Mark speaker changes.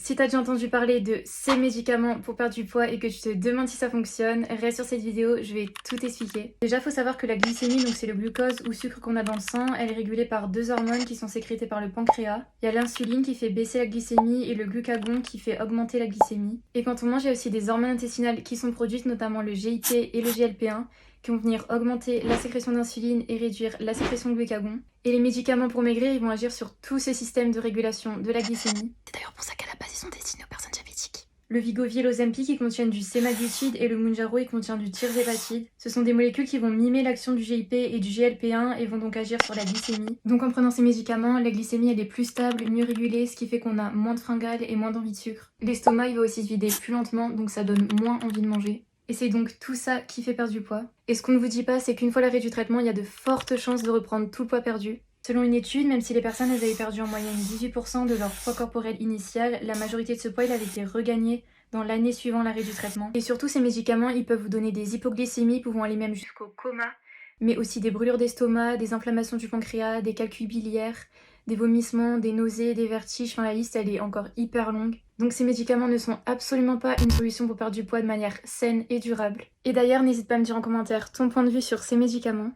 Speaker 1: Si t'as déjà entendu parler de ces médicaments pour perdre du poids et que tu te demandes si ça fonctionne, reste sur cette vidéo, je vais tout expliquer. Déjà, faut savoir que la glycémie, donc c'est le glucose ou sucre qu'on a dans le sang, elle est régulée par deux hormones qui sont sécrétées par le pancréas. Il y a l'insuline qui fait baisser la glycémie et le glucagon qui fait augmenter la glycémie. Et quand on mange, il y a aussi des hormones intestinales qui sont produites, notamment le GIP et le GLP-1, qui vont venir augmenter la sécrétion d'insuline et réduire la sécrétion de glucagon. Et les médicaments pour maigrir, ils vont agir sur tous ces systèmes de régulation de la glycémie. C'est d'ailleurs pour ça qu'à la base, ils sont destinés aux personnes diabétiques. Le Wegovy et l'Ozempic, ils contiennent du semaglutide et le Mounjaro, il contient du tirzépatide. Ce sont des molécules qui vont mimer l'action du GIP et du GLP-1 et vont donc agir sur la glycémie. Donc en prenant ces médicaments, la glycémie elle est plus stable, mieux régulée, ce qui fait qu'on a moins de fringales et moins d'envie de sucre. L'estomac il va aussi se vider plus lentement, donc ça donne moins envie de manger. Et c'est donc tout ça qui fait perdre du poids. Et ce qu'on ne vous dit pas, c'est qu'une fois l'arrêt du traitement, il y a de fortes chances de reprendre tout le poids perdu. Selon une étude, même si les personnes avaient perdu en moyenne 18% de leur poids corporel initial, la majorité de ce poids il avait été regagné dans l'année suivant l'arrêt du traitement. Et surtout, ces médicaments, ils peuvent vous donner des hypoglycémies pouvant aller même jusqu'au coma, mais aussi des brûlures d'estomac, des inflammations du pancréas, des calculs biliaires, des vomissements, des nausées, des vertiges, enfin la liste elle est encore hyper longue. Donc ces médicaments ne sont absolument pas une solution pour perdre du poids de manière saine et durable. Et d'ailleurs, n'hésite pas à me dire en commentaire ton point de vue sur ces médicaments.